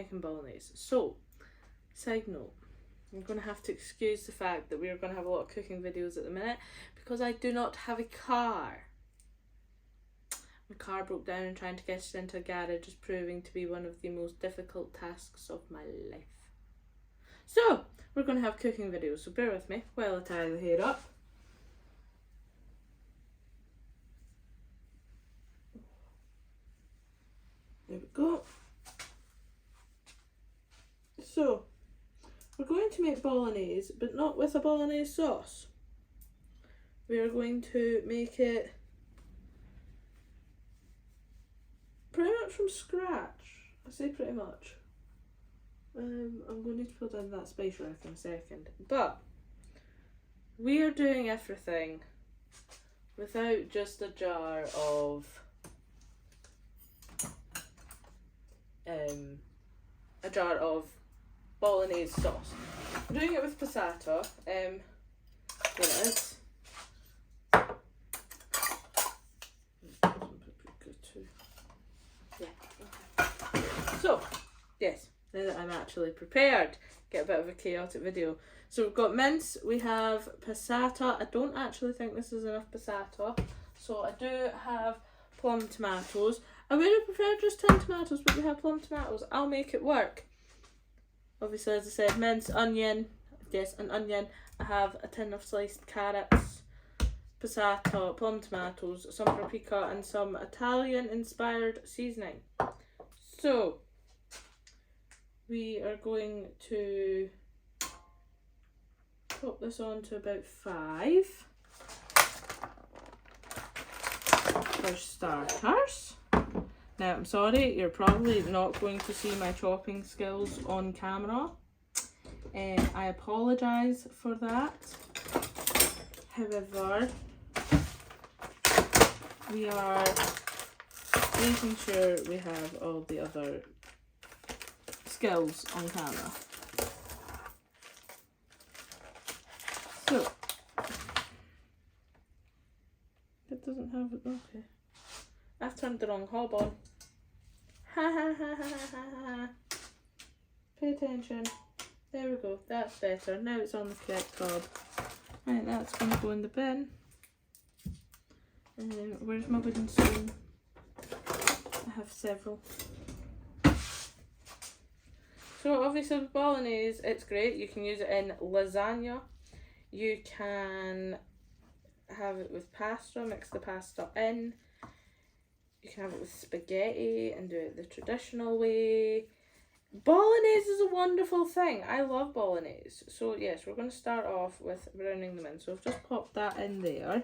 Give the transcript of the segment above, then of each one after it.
making bolognese. So, side note, I'm going to have to excuse the fact that we're going to have a lot of cooking videos at the minute because I do not have a car. My car broke down and trying to get it into a garage is proving to be one of the most difficult tasks of my life. So, we're going to have cooking videos, so bear with me while I tie the hair up. There we go. So, we're going to make bolognese, but not with a bolognese sauce. We are going to make it pretty much from scratch. I say pretty much. I'm going to need to put in that spice rack in a second. But we are doing everything without just a jar of bolognese sauce. I'm doing it with passata. Here it is. Yeah. Okay. So, yes, now that I'm actually prepared, get a bit of a chaotic video. So we've got mince, we have passata. I don't actually think this is enough passata, so I do have plum tomatoes. I would have preferred just 10 tomatoes, but we have plum tomatoes. I'll make it work. Obviously, as I said, mince, onion, yes, an onion. I have a tin of sliced carrots, passata, plum tomatoes, some paprika, and some Italian-inspired seasoning. So, we are going to put this on to about 5 for starters. Now, I'm sorry, you're probably not going to see my chopping skills on camera. I apologise for that. However, we are making sure we have all the other skills on camera. So, it doesn't have it, okay. I've turned the wrong hob on. Ha ha ha ha ha ha. Pay attention. There we go, that's better. Now it's on the correct hob. Right, that's going to go in the bin. Where's my wooden spoon? I have several. So obviously with bolognese, it's great. You can use it in lasagna. You can have it with pasta, mix the pasta in. You can have it with spaghetti and do it the traditional way. Bolognese is a wonderful thing. I love bolognese. So yes, we're going to start off with browning them in. So I've just popped that in there.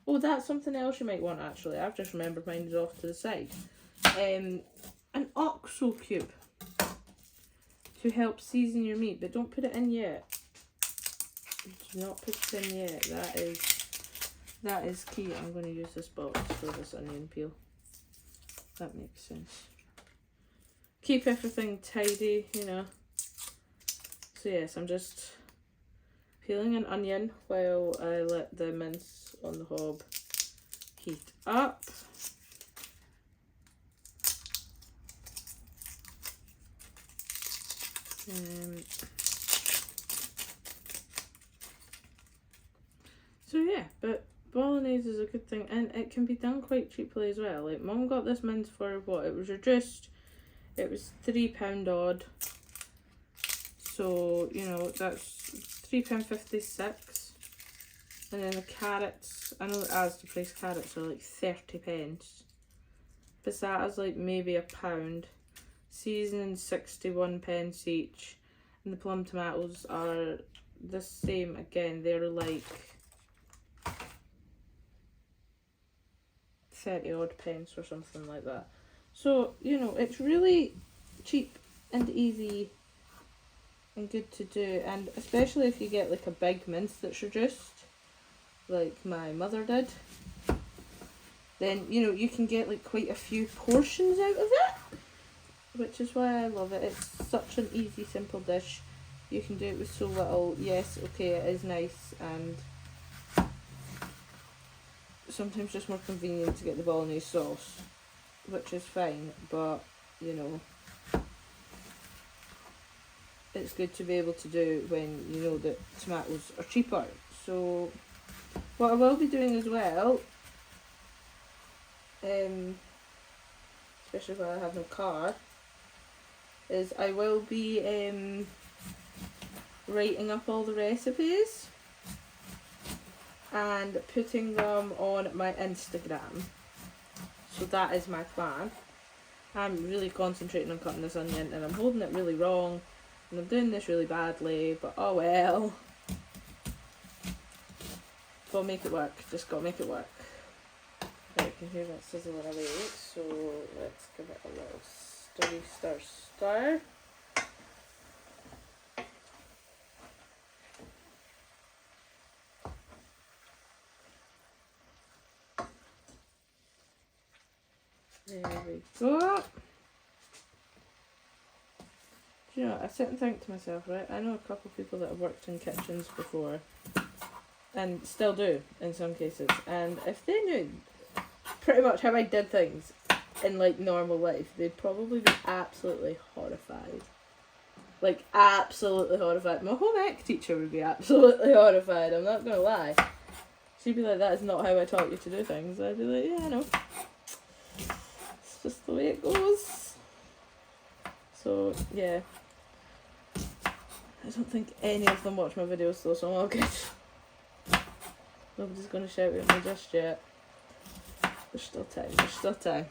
Oh, that's something else you might want actually. I've just remembered mine is off to the side. An oxo cube to help season your meat, but don't put it in yet. Do not put it in yet. That is key. I'm going to use this box for this onion peel. That makes sense. Keep everything tidy, you know. So yes, I'm just peeling an onion while I let the mince on the hob heat up. So yeah, but bolognese is a good thing, and it can be done quite cheaply as well. Like, Mum got this mince for what? It was reduced. It was £3 odd. So, you know, that's £3.56. And then the carrots, I know Asda price carrots are like 30p. Passata's like maybe £1. Seasoning 61p each. And the plum tomatoes are the same again. They're like 30 odd pence or something like that. So, you know, it's really cheap and easy and good to do, and especially if you get like a big mince that's reduced, like my mother did, then, you know, you can get like quite a few portions out of it, which is why I love it. It's such an easy, simple dish. You can do it with so little. Yes, okay, it is nice, and sometimes just more convenient to get the bolognese sauce, which is fine, but, you know, it's good to be able to do when you know that tomatoes are cheaper. So what I will be doing as well, especially when I have no car, is I will be writing up all the recipes and putting them on my Instagram. So that is my plan. I'm really concentrating on cutting this onion and I'm holding it really wrong and I'm doing this really badly, but oh well. Gotta make it work, just gotta make it work. Right, you can hear that sizzling away, so let's give it a little stir. There we go. Do you know, I sit and think to myself, right, I know a couple of people that have worked in kitchens before and still do in some cases, and if they knew pretty much how I did things in like normal life, they'd probably be absolutely horrified. Like absolutely horrified. My home ec teacher would be absolutely horrified, I'm not gonna lie. She'd be like, that is not how I taught you to do things. I'd be like, yeah, I know. It's just the way it goes. So yeah, I don't think any of them watch my videos though, so I'm all good. Nobody's gonna shout at me just yet. There's still time, there's still time.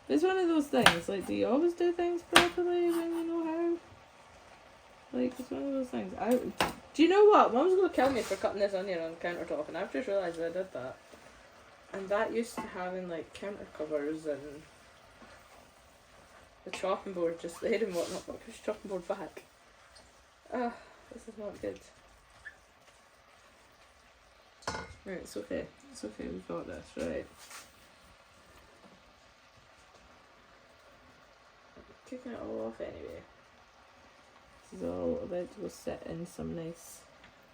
But it's one of those things, like, do you always do things properly when you know how? Like, it's one of those things. Do you know what? Mum's gonna kill me for cutting this onion on the countertop, and I've just realised I did that. And that used to having, like, counter covers and the chopping board just there and whatnot, but push the chopping board back. This is not good. Right, it's okay. It's okay, we've got this, right. Kicking it all off anyway. This is all about to go sit in some nice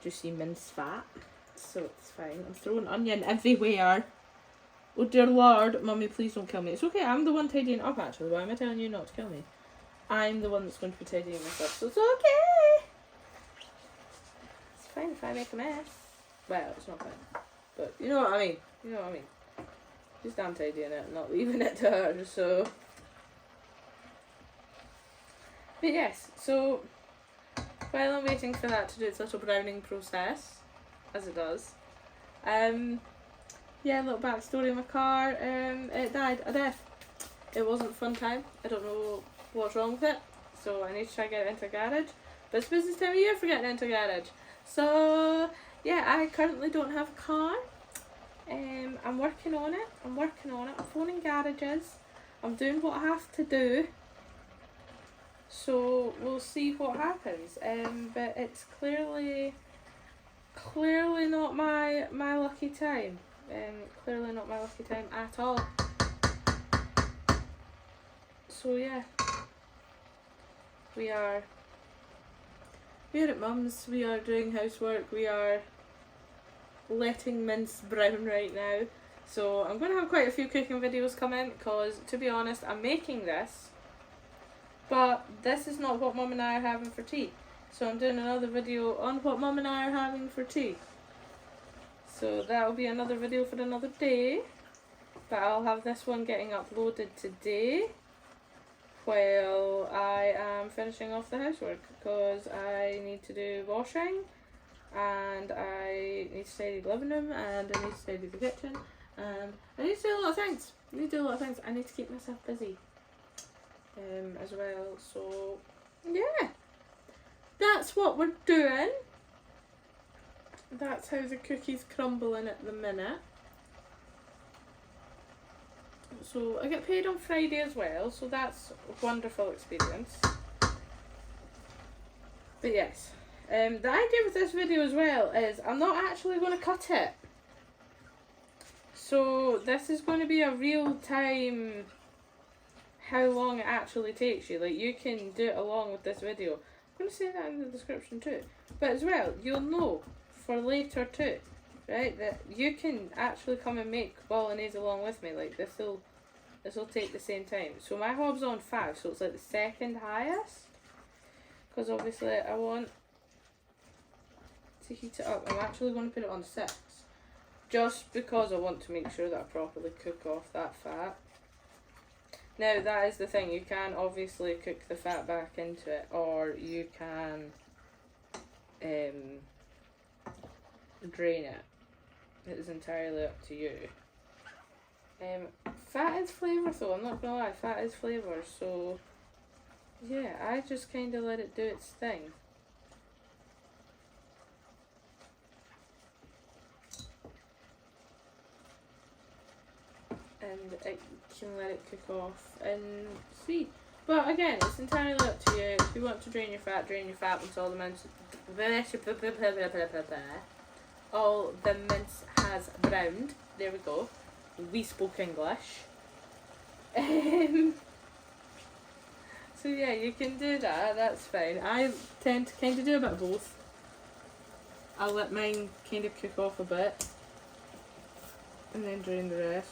juicy mince fat, so it's fine. I'm throwing onion everywhere. Oh dear Lord, Mummy, please don't kill me. It's okay, I'm the one tidying up actually. Why am I telling you not to kill me? I'm the one that's going to be tidying this up, so it's okay. It's fine if I make a mess. Well, it's not fine. But you know what I mean. You know what I mean. Just I'm tidying it, not leaving it to her, so. But yes, so while I'm waiting for that to do its little browning process, as it does, yeah, a little backstory of my car, it died a death. It wasn't a fun time, I don't know what's wrong with it, so I need to try to get it into a garage, but it's business time of year for getting into a garage, so yeah, I currently don't have a car. I'm working on it, I'm phoning garages, I'm doing what I have to do. So we'll see what happens. But it's clearly not my lucky time. Clearly not my lucky time at all. So yeah, we are at Mum's. We are doing housework. We are letting mince brown right now. So I'm going to have quite a few cooking videos coming because, to be honest, I'm making this. But this is not what Mum and I are having for tea. So I'm doing another video on what Mum and I are having for tea. So that'll be another video for another day. But I'll have this one getting uploaded today while I am finishing off the housework. Because I need to do washing. And I need to tidy the living room. And I need to tidy the kitchen. And I need to do a lot of things. I need to keep myself busy. As well, so yeah, that's what we're doing. That's how the cookie's crumbling at the minute. So I get paid on Friday as well, so that's a wonderful experience. But yes, the idea with this video as well is I'm not actually going to cut it. So this is going to be a real time how long it actually takes you. Like, you can do it along with this video. I'm going to say that in the description too. But as well, you'll know for later too, right, that you can actually come and make Bolognese along with me. Like, this will take the same time. So my hob's on 5, so it's like the second highest. because obviously I want to heat it up. I'm actually going to put it on 6, just because I want to make sure that I properly cook off that fat. Now that is the thing, you can obviously cook the fat back into it, or you can drain it. It is entirely up to you. Fat is flavour though, I'm not gonna lie, fat is flavour, so yeah, I just kind of let it do its thing. And it can let it cook off and see. But again, it's entirely up to you. If you want to drain your fat once all the mince has browned. There we go. We spoke English. So yeah, you can do that, that's fine. I tend to kind of do a bit of both. I'll let mine kind of cook off a bit and then drain the rest.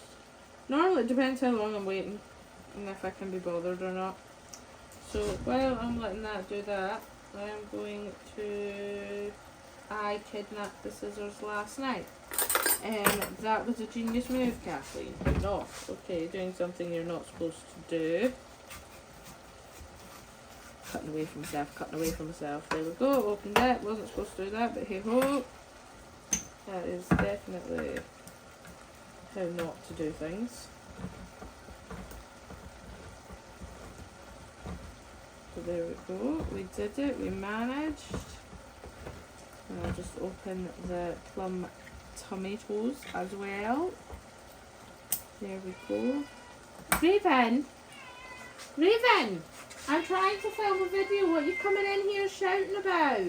Normally it depends how long I'm waiting and if I can be bothered or not. So while I'm letting that do that, I'm going to... I kidnapped the scissors last night. That was a genius move, Kathleen. No, okay, doing something you're not supposed to do. Cutting away from myself. There we go, opened it. Wasn't supposed to do that, but hey ho. That is definitely how not to do things. So there we go, we did it, we managed. And I'll just open the plum tomatoes as well. There we go. Raven! Raven! I'm trying to film a video, what are you coming in here shouting about?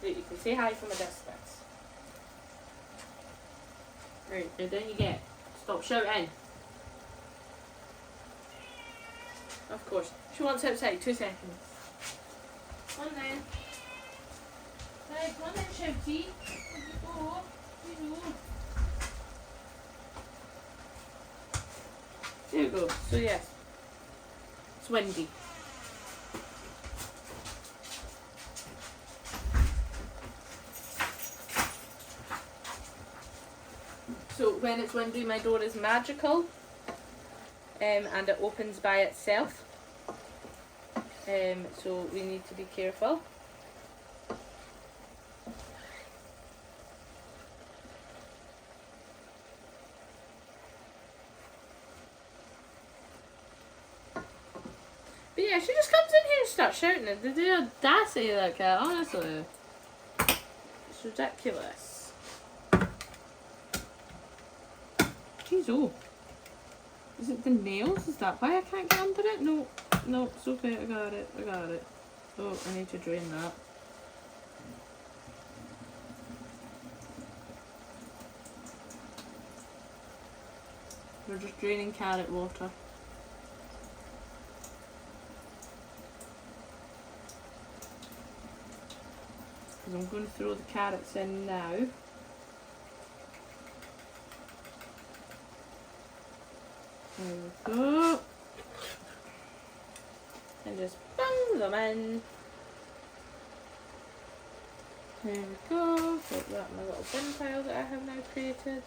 Right, you can say hi from a distance. Right, now down you get. Stop shouting. Of course. She wants outside, 2 seconds. Come on then. Right, come on then, Shouty. Here you go. Here you go. There we go. So yes. It's windy. So when it's windy, my door is magical. And it opens by itself, so we need to be careful. But yeah, she just comes in here and starts shouting at the audacity of that cat, honestly. It's ridiculous. Jeez, oh. Is it the nails? Is that why I can't get under it? No, no, it's okay, I got it. Oh, I need to drain that. We're just draining carrot water. Because I'm going to throw the carrots in now. There we go. And just bung them in. There we go. Put that in my little bin pile that I have now created.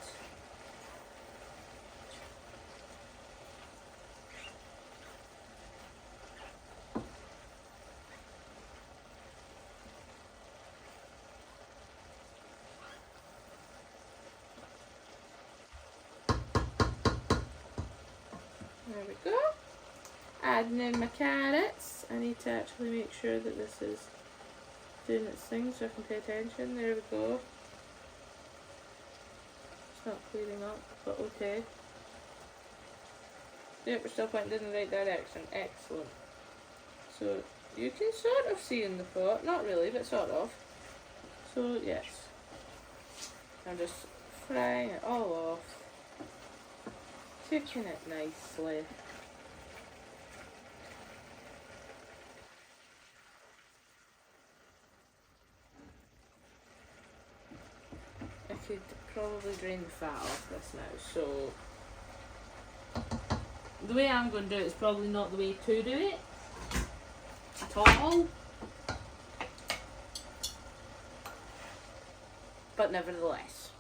There we go. Adding in my carrots. I need to actually make sure that this is doing its thing so I can pay attention. There we go. It's not clearing up, but okay. Yep, we're still pointing in the right direction. Excellent. So you can sort of see in the pot. Not really, but sort of. So yes. I'm just frying it all off. Cooking it nicely. could probably drain the fat off this now. So the way I'm going to do it is probably not the way to do it at all. But nevertheless.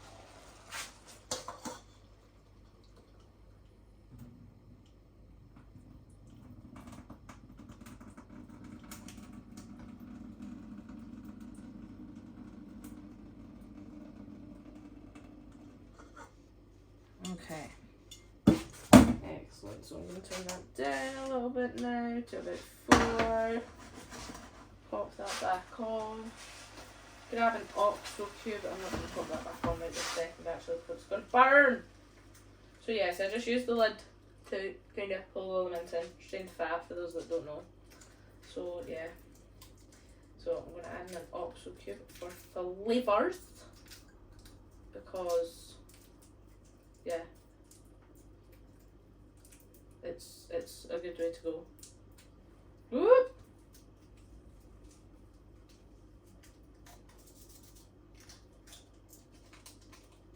Okay. Excellent. So I'm going to turn that down a little bit now to about 4. Pop that back on. Grab an oxo cube, but I'm not going to put that back on right this second actually because it's going to burn. So yes, I just use the lid to kind of pull the elements in, strain the fat for those that don't know. So yeah. So I'm going to add in an oxo cube for flavours because yeah, it's a good way to go. Whoop!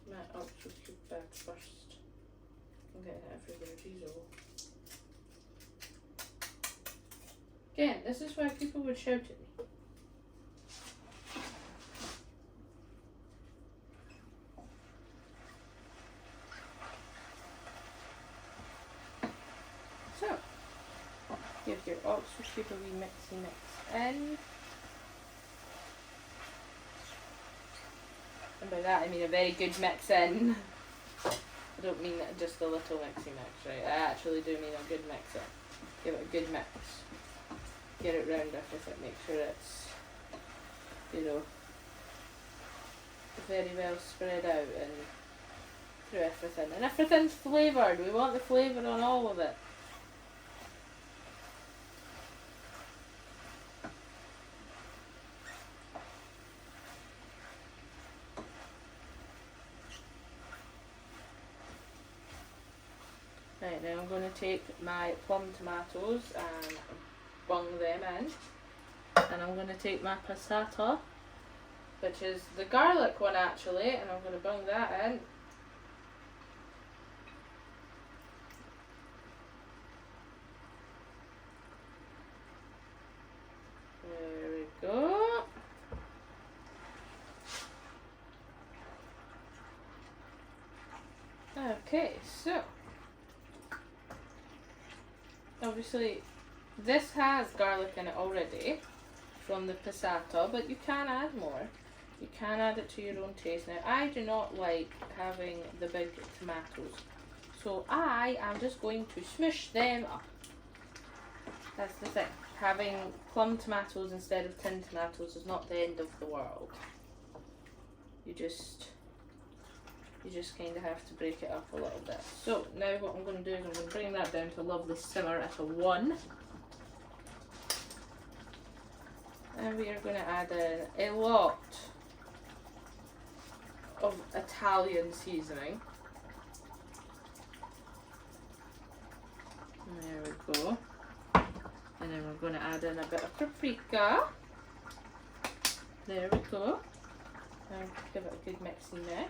My oxo cube back first. I'm getting it everywhere, geez. Again, this is why people would shout at me. So, give your oxo cube a wee mixy mix in. And by that I mean a very good mix in. I don't mean just a little mixy mix, right? I actually do mean a good mix in. Give it a good mix. Get it round everything, make sure it's, you know, very well spread out and through everything. And everything's flavoured. We want the flavour on all of it. Right, now I'm going to take my plum tomatoes and bung them in. And I'm going to take my passata, which is the garlic one actually, and I'm going to bung that in. There we go. Okay, so obviously this has garlic in it already from the passata, but you can add more. You can add it to your own taste. Now I do not like having the big tomatoes, so I am just going to smush them up. That's the thing. Having plum tomatoes instead of tin tomatoes is not the end of the world. You just kind of have to break it up a little bit. So now what I'm going to do is I'm going to bring that down to a lovely simmer at a 1. And we are going to add in a lot of Italian seasoning. There we go. And then we're going to add in a bit of paprika. There we go. And give it a good mixy mix.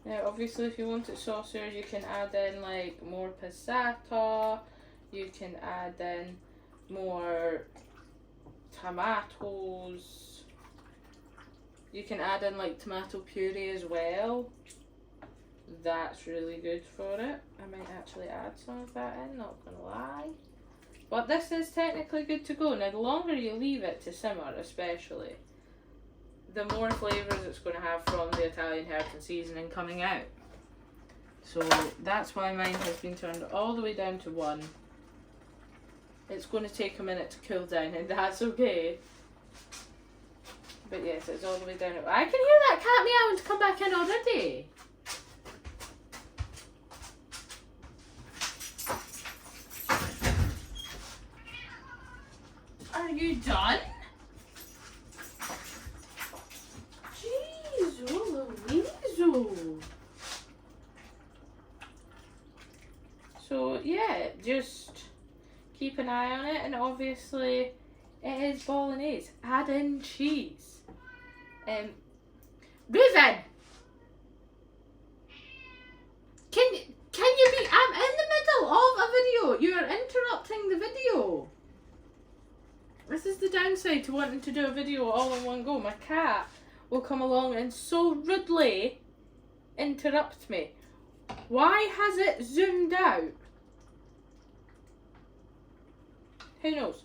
Now obviously if you want it saucier you can add in like more passata, you can add in more tomatoes, you can add in like tomato puree as well. That's really good for it. I might actually add some of that in, not gonna lie. But this is technically good to go. Now the longer you leave it to simmer especially, the more flavours it's going to have from the Italian herbs and seasoning coming out. So that's why mine has been turned all the way down to 1. It's going to take a minute to cool down and that's okay. But yes, it's all the way down. I can hear that cat meowing to come back in already. Are you done? So yeah, just an eye on it, and obviously it is bolognese. Add in cheese. Reuven! Can you be... I'm in the middle of a video. You are interrupting the video. This is the downside to wanting to do a video all in one go. My cat will come along and so rudely interrupt me. Why has it zoomed out? Who knows?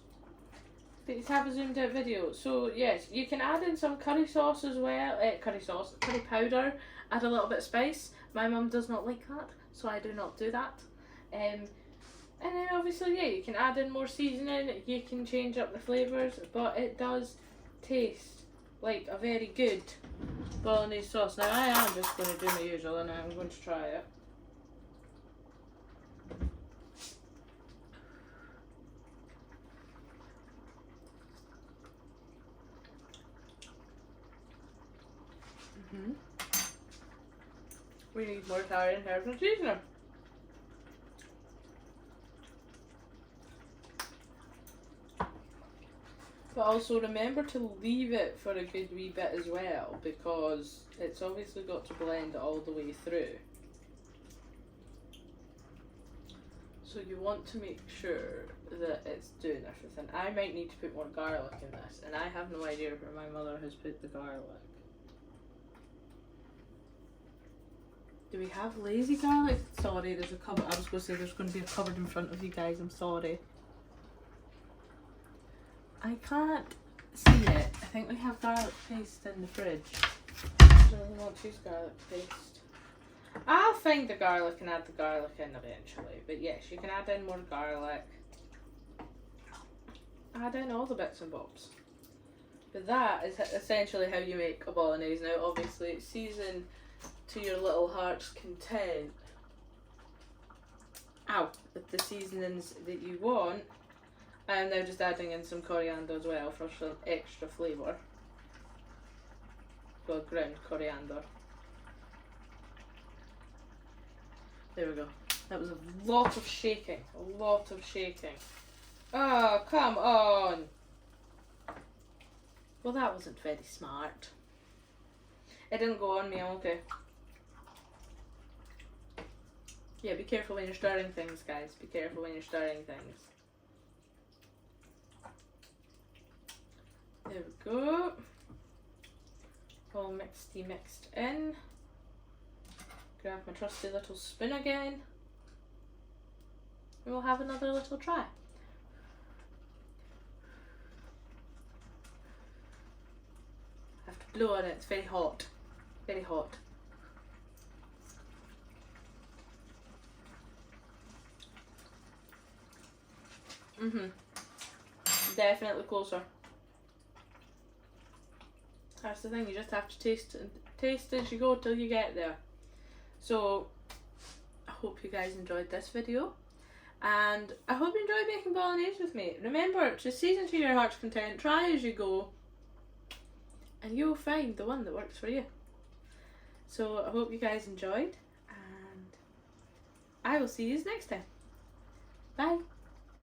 But you have a zoomed out video. So yes, you can add in some curry sauce as well. Curry powder. Add a little bit of spice. My mum does not like that, so I do not do that. And then obviously, yeah, you can add in more seasoning. You can change up the flavours, but it does taste like a very good bolognese sauce. Now I am just going to do my usual, and I'm going to try it. We need more Italian herbs and seasoning. But also remember to leave it for a good wee bit as well, because it's obviously got to blend all the way through. So you want to make sure that it's doing everything. I might need to put more garlic in this, and I have no idea where my mother has put the garlic. Do we have lazy garlic? Sorry, there's a cupboard. I was going to say there's going to be a cupboard in front of you guys. I'm sorry. I can't see it. I think we have garlic paste in the fridge. I don't really want to use garlic paste. I'll find the garlic and add the garlic in eventually. But yes, you can add in more garlic. Add in all the bits and bobs. But that is essentially how you make a bolognese. Now obviously it's seasoned to your little heart's content. With the seasonings that you want. I'm now just adding in some coriander as well for some extra flavour. Well, ground coriander. There we go. That was a lot of shaking. A lot of shaking. Oh, come on! Well, that wasn't very smart. It didn't go on me, okay. Yeah, be careful when you're stirring things, guys. Be careful when you're stirring things. There we go. All mixed in. Grab my trusty little spoon again. And we'll have another little try. I have to blow on it, it's very hot. Very hot. Definitely closer. That's the thing, you just have to taste as you go till you get there. So, I hope you guys enjoyed this video. And I hope you enjoyed making bolognese with me. Remember to season to your heart's content, try as you go, and you'll find the one that works for you. So, I hope you guys enjoyed, and I will see you next time. Bye.